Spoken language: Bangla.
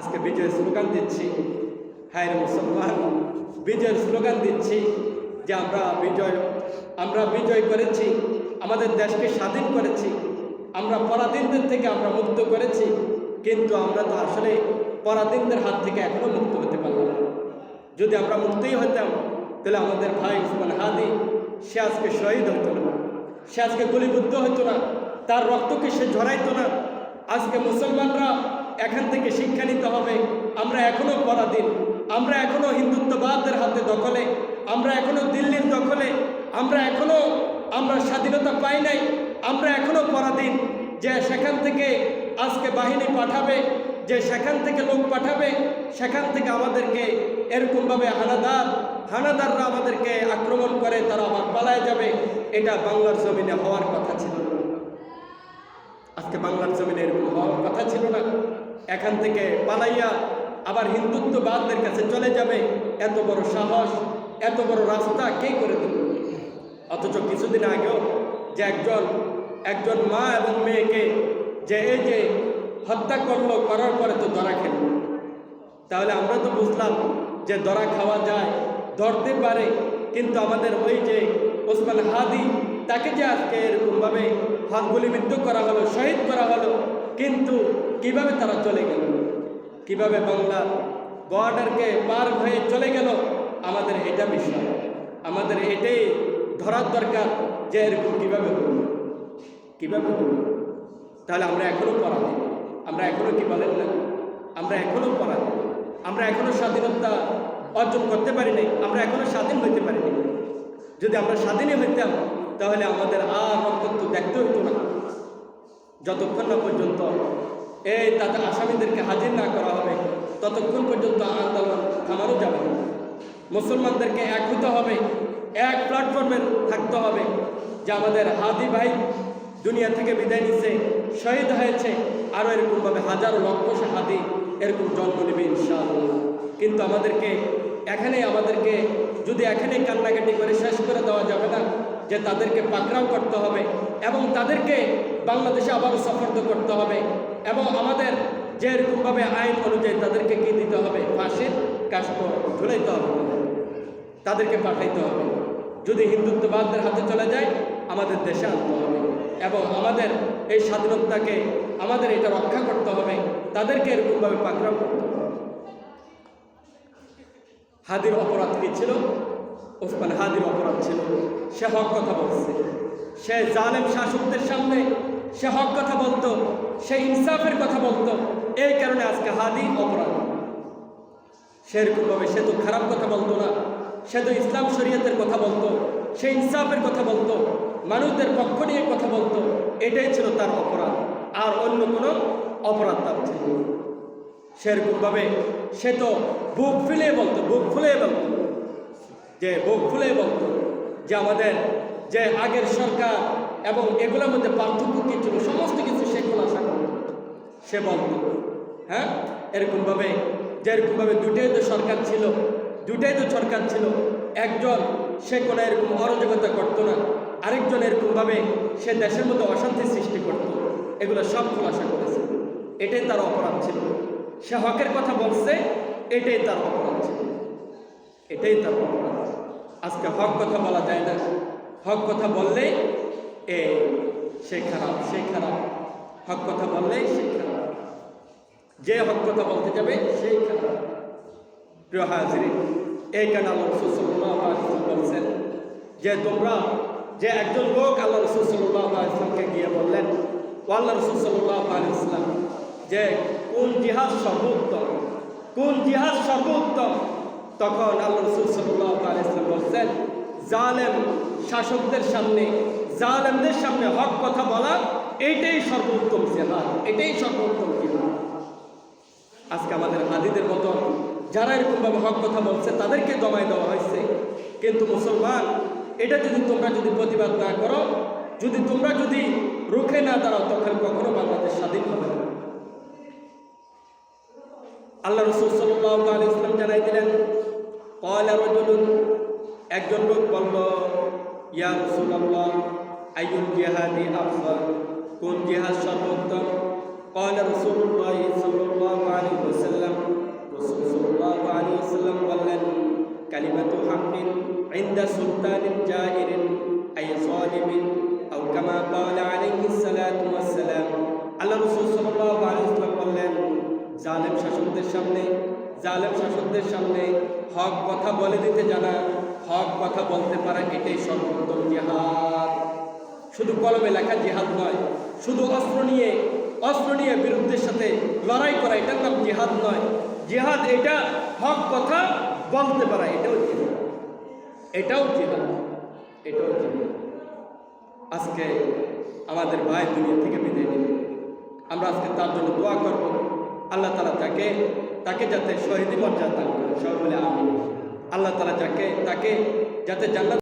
আজকে বিজয়ের স্লোগান দিচ্ছি। হ্যাঁ মুসলমান, বিজয়ের স্লোগান দিচ্ছি যে আমরা বিজয় করেছি, আমাদের দেশকে স্বাধীন করেছি, আমরা পরাধীনদের থেকে আমরা মুক্ত করেছি। কিন্তু আমরা তো আসলে পরাধীনদের হাত থেকে এখনো মুক্ত হতে পারলাম না। যদি আমরা মুক্তই হতাম তাহলে আমাদের ভাই ওসমান হাদি সে আজকে শহীদ হইত না, সে আজকে গুলিবিদ্ধ হইতো না, তার রক্তকে সে ঝরাইতো না। আজকে মুসলমানরা এখান থেকে শিক্ষা নিতে হবে, আমরা এখনো পরাধীন, আমরা এখনো হিন্দুত্ববাদের হাতে দখলে, আমরা এখনো দিল্লির দখলে, আমরা স্বাধীনতা পাই নাই, আমরা এখনো পরাধীন। যে সেখান থেকে আজকে বাহিনী পাঠাবে, যে সেখান থেকে লোক পাঠাবে, সেখান থেকে আমাদেরকে এরকমভাবে হানাদাররা আমাদেরকে আক্রমণ করে তারা আবার পালায় যাবে, এটা বাংলার জমিনে হওয়ার কথা ছিল না। আজকে বাংলার জমিনে এরকম হওয়ার কথা ছিল না। এখান থেকে পালাইয়া আবার হিন্দুত্ববাদদের কাছে চলে যাবে, এত বড় সাহস, এত বড় রাস্তা কে করে দিল? অথচ কিছুদিন আগেও যে একজন মা এবং মেয়েকে যে হত্যা করলো, করার পরে তো ধরা খেল। তাহলে আমরা তো বুঝলাম যে ধরা খাওয়া যায়, ধরতে পারে, কিন্তু আমাদের ওই যে ওসমান হাদি তাকে যে আজকে এরকমভাবে গুলিবিদ্ধ করা হলো, শহীদ করা হলো, কিন্তু কিভাবে তারা চলে গেল, কিভাবে বাংলার বর্ডারকে পার হয়ে চলে গেল, আমাদের এটা বিষয়, আমাদের এটাই ধরার দরকার যে এরকম কিভাবে হলো। তাহলে আমরা এখনো পরাধীন, আমরা এখনো কি বলেন না, আমরা এখনো পরাধীন, আমরা এখনো স্বাধীনতা অর্জন করতে পারি নাই, আমরা এখনো স্বাধীন হইতে পারি নাই। যদি আমরা স্বাধীনই হইতাম তাহলে আমাদের আর রক্তত্ব দেখতে হইতো না। যতক্ষণ না পর্যন্ত তাদের আসামিদেরকে হাজির না করা হবে ততক্ষণ পর্যন্ত আন্দোলন থামানো যাবে না। মুসলমানদেরকে এক হতে হবে, এক প্ল্যাটফর্মে থাকতে হবে যে আমাদের হাদি ভাই দুনিয়া থেকে বিদায় নিচ্ছে, শহীদ হয়েছে, আরও এরকমভাবে হাজারো লক্ষ হাদি এরকম জন্ম নেবে ইনশাআল্লাহ। কিন্তু আমাদেরকে যদি এখানে কান্নাকাটি করে শেষ করে দেওয়া যাবে না, যে তাদেরকে পাকড়াও করতে হবে এবং তাদেরকে বাংলাদেশে আবারও সফর্দ করতে হবে এবং আমাদের যে এরকমভাবে আইন অনুযায়ী তাদেরকে কি দিতে হবে, ফাঁসির কাষ্ঠ ঝুলাইতে হবে, তাদেরকে পাঠাইতে হবে। যদি হিন্দুত্ববাদদের হাতে চলে যায় আমাদের দেশে আনতে হবে এবং আমাদের এই স্বাধীনতাকে আমাদের এটা রক্ষা করতে হবে, তাদেরকে এরকমভাবে পাকড়াও করতে হবে। হাদির অপরাধ কি ছিল? ওসমান হাদির অপরাধ ছিল সে হক কথা বলছে, সে জালেম শাসকদের সামনে সে হক কথা বলতো, সে ইনসাফের কথা বলতো। এই কারণে আজকে হাদি অপরাধ। সেরকমভাবে সে তো খারাপ কথা বলতো না, সে তো ইসলাম শরীয়তের কথা বলতো, সে ইনসাফের কথা বলতো, মানুষদের পক্ষ নিয়ে কথা বলতো। এটাই ছিল তার অপরাধ, আর অন্য কোনো অপরাধ তার ছিল। সেরকমভাবে সে তো বুক ফুলে বলতো যে আমাদের যে আগের সরকার এবং এগুলোর মধ্যে পার্থক্য কী ছিল সমস্ত কিছু সে খোলাসা করত, সে বলতো। হ্যাঁ, এরকমভাবে দুটাই তো সরকার ছিল, একজন সে কোনো এরকম অরাজকতা করতো না, আরেকজন এরকমভাবে সে দেশের মধ্যে অশান্তি সৃষ্টি করত। এগুলো সব খোলাসা করেছে। এটাই তার অপরাধ ছিল। সে হকের কথা বলছে, এটাই তার অপরাধ ছিল, এটাই তার অপরাধ। আজকে হক কথা বলা যায় না, হক কথা বললে সে খারাপ, হক কথা বললে সে খারাপ, যে হক কথা বলতে যাবে সেই খারাপ। প্রিয় হাজিরিন, এই কারণে আল্লাহ রাসূল সাল্লাল্লাহু আলাইহি ওয়াসাল্লাম বলছেন যে একজন লোক আল্লাহ রাসূল সাল্লাল্লাহু আলাইহি ওয়াসাল্লামকে গিয়ে বললেন, আল্লাহ রাসূল সাল্লাল্লাহু আলাইহি ওয়াসাল্লাম, যে কোন জিহাদ সর্বোত্তম? তখন আল্লাহ রাসূল সাল্লাল্লাহু আলাইহি ওয়াসাল্লাম বলছেন, জালেম শাসকদের সামনে, জালেমদের সামনে হক কথা বলা, এইটাই সর্বোত্তম জিহাদ, এটাই সর্বোত্তম জিহাদ। আজকে আমাদের হাদিদের মতন যারা এরকমভাবে হক কথা বলছে তাদেরকে দমায় দেওয়া হয়েছে। কিন্তু মুসলমান, এটা তোমরা যদি প্রতিবাদ না করো, তোমরা যদি রুখে না দাঁড়াও, তখন কখনো বাংলাদেশ স্বাধীন হবে না। আল্লাহ রাসূল সাল্লাল্লাহু আলাইহি ওয়াসাল্লাম জানাই দিলেন, ক্বালা রাজুলুন, একজন লোক বলল, ইয়া রাসূলুল্লাহ, আইয়ুল জিহাদি আফযল, কোন জিহাদ সর্বোত্তম? ক্বালা রাসূলুল্লাহ সাল্লাল্লাহু আলাইহি ওয়াসাল্লাম, بسلطان جائر أي ظالم أو كما قال عليه الصلاة والسلام আল্লাহ রাসূল সাল্লাল্লাহু আলাইহি ওয়াসাল্লাম বললেন জালেম শাসকদের সামনে হক কথা বলে দিতে জানা, হক কথা বলতে পারা, এটাই সর্বোত্তম জিহাদ। শুধু কলমে লেখা জিহাদ নয়, শুধু অস্ত্র নিয়ে বিরুদ্ধের সাথে লড়াই করা, এটার নাম জিহাদ নয়। জিহাদ এটা হক কথা বলতে পারা, এটাও জিহাদ। আজকে আমাদের ভাই দুনিয়া থেকে বিদায় নেবে, আমরা আজকে তার জন্য দোয়া করব, আল্লাহ তাআলা তাকে যাতে শহীদ মর্যাদা দান করেন। সবাই বলে আমিন। আল্লাহ তাআলা তাকে যাতে জান্নাত